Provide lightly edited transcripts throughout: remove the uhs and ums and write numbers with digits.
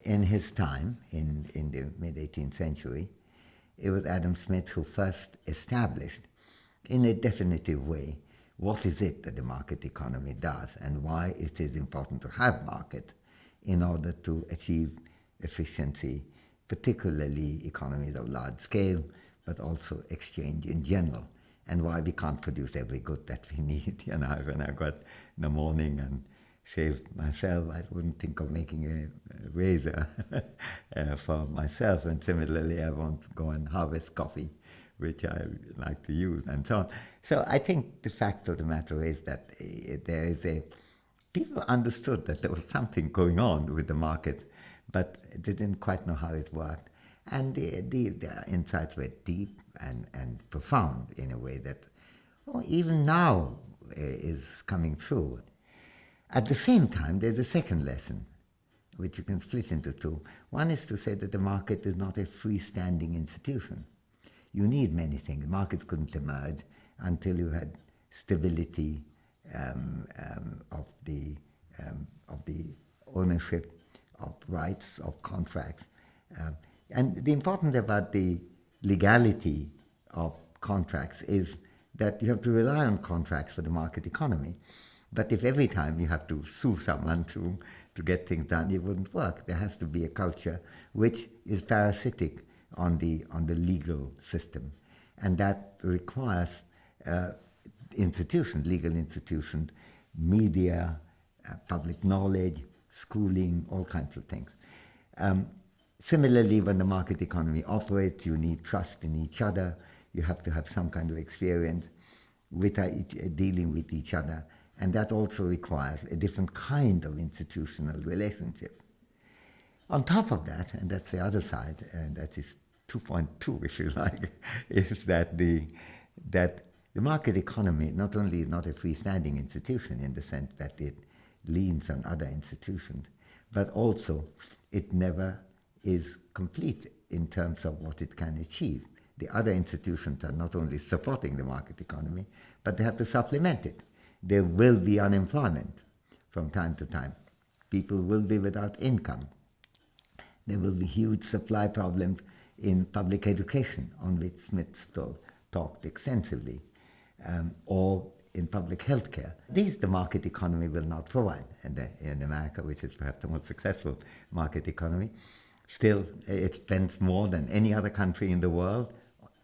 In his time, in the mid-18th century, it was Adam Smith who first established, in a definitive way, what is it that the market economy does and why it is important to have market in order to achieve efficiency, particularly economies of large scale, but also exchange in general, and why we can't produce every good that we need. You know, when I got in the morning and shaved myself, I wouldn't think of making a razor for myself, and similarly I won't go and harvest coffee, which I like to use, and so on. So I think the fact of the matter is that there is people understood that there was something going on with the market, but they didn't quite know how it worked. And the insights were deep and profound in a way that even now is coming through. At the same time, there's a second lesson, which you can split into two. One is to say that the market is not a freestanding institution. You need many things. Markets couldn't emerge until you had stability of the ownership of rights, of contracts. And the important about the legality of contracts is that you have to rely on contracts for the market economy. But if every time you have to sue someone to get things done, it wouldn't work. There has to be a culture which is parasitic on the legal system. And that requires institutions, legal institutions, media, public knowledge, schooling, all kinds of things. Similarly, when the market economy operates, you need trust in each other. You have to have some kind of experience with dealing with each other. And that also requires a different kind of institutional relationship. On top of that, and that's the other side, and that is 2.2, if you like, is that the market economy not only is not a freestanding institution in the sense that it leans on other institutions, but also it never is complete in terms of what it can achieve. The other institutions are not only supporting the market economy, but they have to supplement it. There will be unemployment from time to time. People will be without income. There will be huge supply problems in public education, on which Smith talked extensively, or in public health care. These the market economy will not provide. And in America, which is perhaps the most successful market economy, still it spends more than any other country in the world,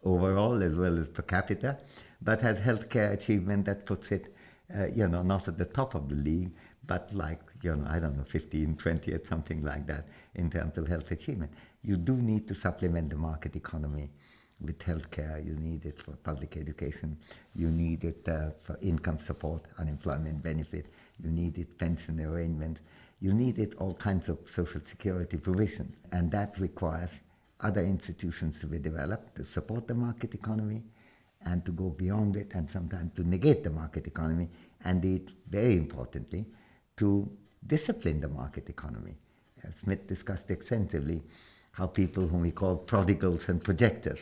overall as well as per capita, but has healthcare achievement that puts it not at the top of the league, but like, 15, 20, something like that in terms of health achievement. You do need to supplement the market economy with healthcare. You need it for public education. You need it for income support, unemployment benefit. You need it pension arrangements. You need it all kinds of social security provision. And that requires other institutions to be developed to support the market economy, and to go beyond it, and sometimes to negate the market economy, and very importantly, to discipline the market economy. Smith discussed extensively how people whom we call prodigals and projectors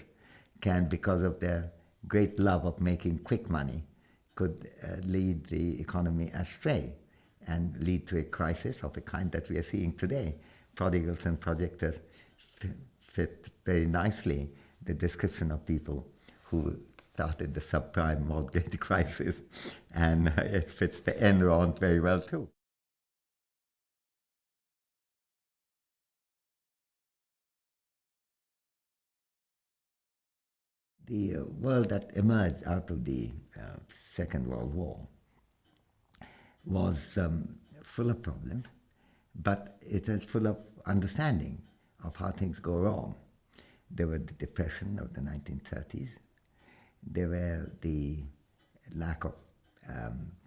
can, because of their great love of making quick money, could lead the economy astray and lead to a crisis of the kind that we are seeing today. Prodigals and projectors fit very nicely the description of people who started the subprime mortgage crisis, and it fits the Enron very well too. The world that emerged out of the Second World War was full of problems, but it is full of understanding of how things go wrong. There were the Depression of the 1930s. There were the lack of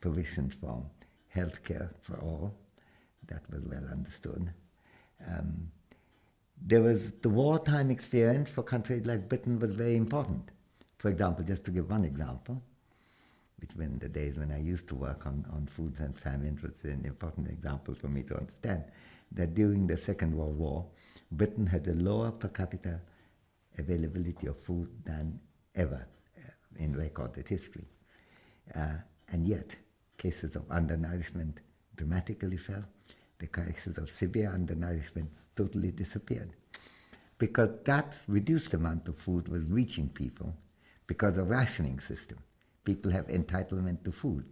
provisions for healthcare for all. That was well understood. There was the wartime experience for countries like Britain was very important. For example, just to give one example, which in the days when I used to work on foods and famines was an important example for me to understand, that during the Second World War, Britain had a lower per capita availability of food than ever in recorded history. And yet, cases of undernourishment dramatically fell. The cases of severe undernourishment totally disappeared. Because that reduced amount of food was reaching people because of rationing system. People have entitlement to food.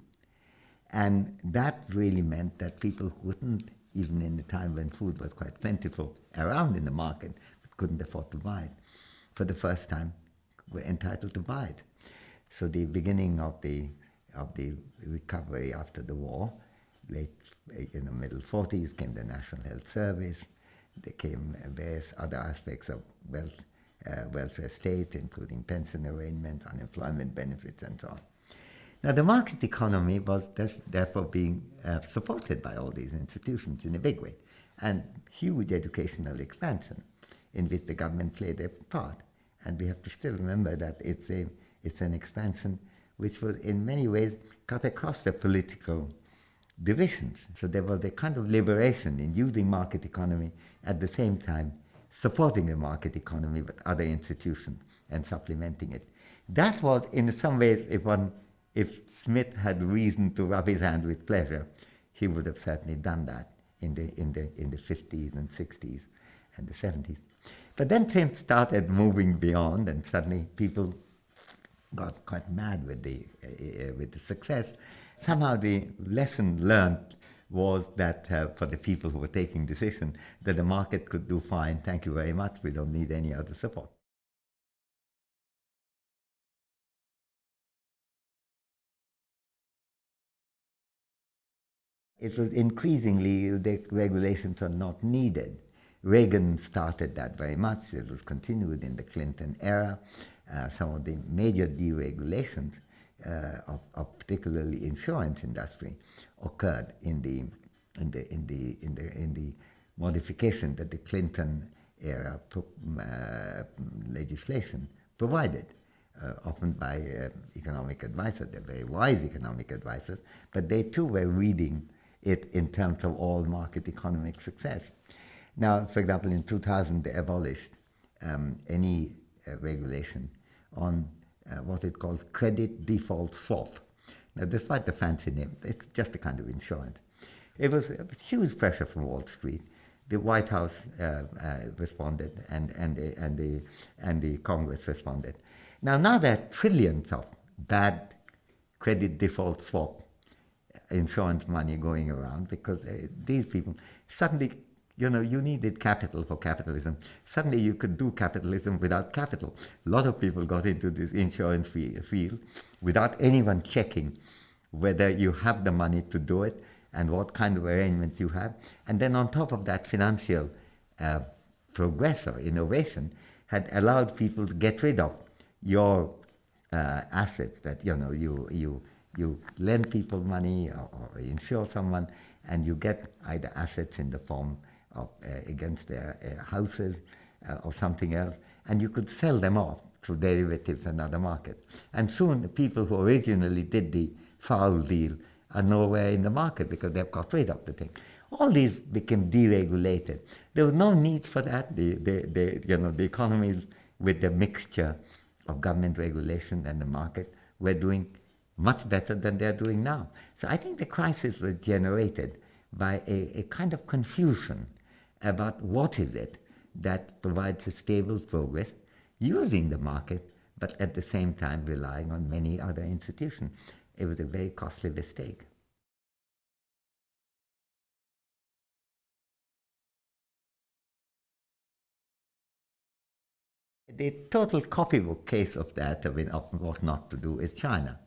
And that really meant that people couldn't, even in the time when food was quite plentiful around in the market, but couldn't afford to buy it, for the first time were entitled to buy it. So the beginning of the recovery after the war, late in the middle 40s, came the National Health Service. There came various other aspects of welfare state, including pension arrangements, unemployment benefits, and so on. Now, the market economy was therefore being supported by all these institutions in a big way, and huge educational expansion in which the government played a part. And we have to still remember that it's an expansion which was in many ways cut across the political divisions. So there was a kind of liberation in using market economy at the same time supporting the market economy with other institutions and supplementing it. That was, in some ways, if Smith had reason to rub his hand with pleasure, he would have certainly done that in the 50s and 60s and the 70s. But then things started moving beyond, and suddenly people got quite mad with the success. Somehow the lesson learned was that for the people who were taking decisions, that the market could do fine, thank you very much, we don't need any other support. It was increasingly, the regulations are not needed. Reagan started that very much. It was continued in the Clinton era. Some of the major deregulations of particularly insurance industry occurred in the modification that the Clinton era legislation provided, often by economic advisors. They're very wise economic advisors, but they too were reading it in terms of all market economic success. Now, for example, in 2000, they abolished any regulation on what it calls credit default swap. Now, despite the fancy name, it's just a kind of insurance. It was huge pressure from Wall Street. The White House responded, and the Congress responded. Now there are trillions of bad credit default swap insurance money going around because these people suddenly, you needed capital for capitalism. Suddenly you could do capitalism without capital. A lot of people got into this insurance field without anyone checking whether you have the money to do it and what kind of arrangements you have. And then on top of that, financial progress or innovation had allowed people to get rid of your assets that, you lend people money or insure someone, and you get either assets in the form of against their houses or something else, and you could sell them off through derivatives and other markets. And soon the people who originally did the foul deal are nowhere in the market because they've got rid of the thing. All these became deregulated. There was no need for that. The economies with the mixture of government regulation and the market were doing much better than they're doing now. So I think the crisis was generated by a kind of confusion about what is it that provides a stable progress using the market, but at the same time relying on many other institutions. It was a very costly mistake. The total copybook case of that, of what not to do, is China.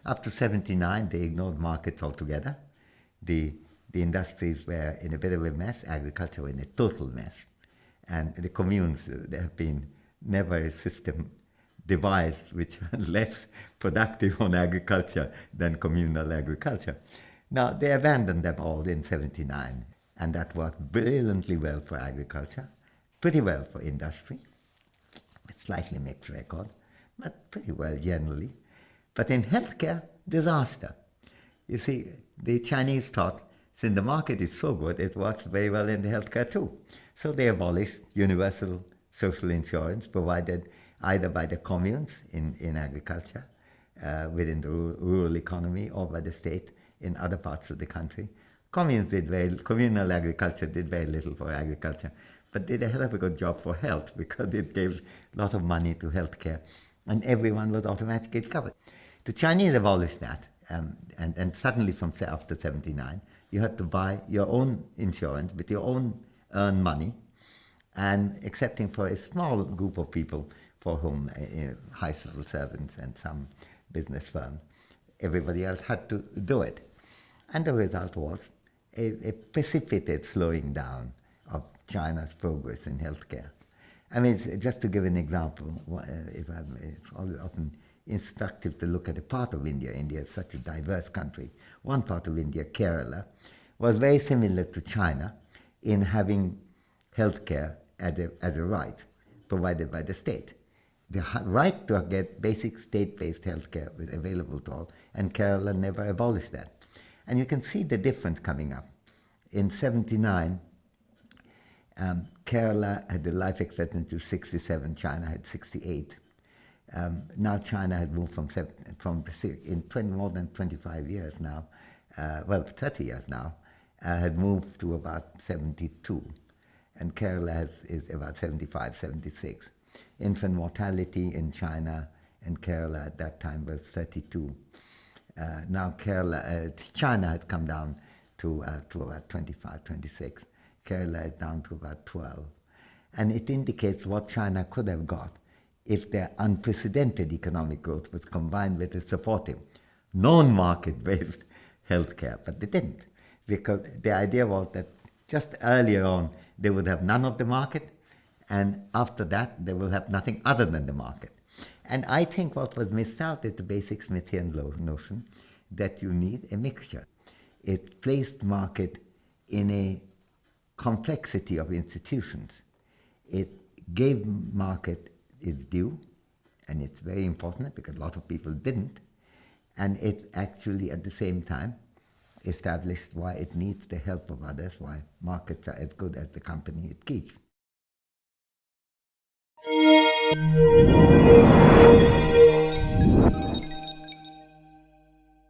Up to 79, they ignored markets altogether. The industries were in a bit of a mess, agriculture in a total mess. And the communes, there have been never a system devised which was less productive on agriculture than communal agriculture. Now, they abandoned them all in 79, and that worked brilliantly well for agriculture, pretty well for industry, with slightly mixed record, but pretty well generally. But in healthcare, disaster. You see, the Chinese thought, since the market is so good, it works very well in the healthcare too. So they abolished universal social insurance provided either by the communes in agriculture, within the rural economy, or by the state in other parts of the country. Communal agriculture did very little for agriculture, but did a hell of a good job for health because it gave a lot of money to healthcare, and everyone was automatically covered. The Chinese abolished that, and suddenly from after 79, you had to buy your own insurance with your own earned money, and excepting for a small group of people for whom high civil servants and some business firms, everybody else had to do it. And the result was a precipitated slowing down of China's progress in healthcare. I mean, just to give an example, it's often instructive to look at a part of India. India is such a diverse country. One part of India, Kerala, was very similar to China in having healthcare as a right provided by the state. The right to get basic state-based healthcare was available to all, and Kerala never abolished that. And you can see the difference coming up. In 79, Kerala had a life expectancy of 67, China had 68. Now China had moved in more than 25 years now, 30 years now, had moved to about 72. And Kerala is about 75, 76. Infant mortality in China and Kerala at that time was 32. Now China has come down to about 25, 26. Kerala is down to about 12. And it indicates what China could have got if their unprecedented economic growth was combined with a supportive, non-market-based healthcare. But they didn't, because the idea was that just earlier on, they would have none of the market, and after that, they will have nothing other than the market. And I think what was missed out is the basic Smithian notion that you need a mixture. It placed market in a complexity of institutions. It gave market its due, and it's very important because a lot of people didn't, and it actually at the same time established why it needs the help of others, why markets are as good as the company it keeps.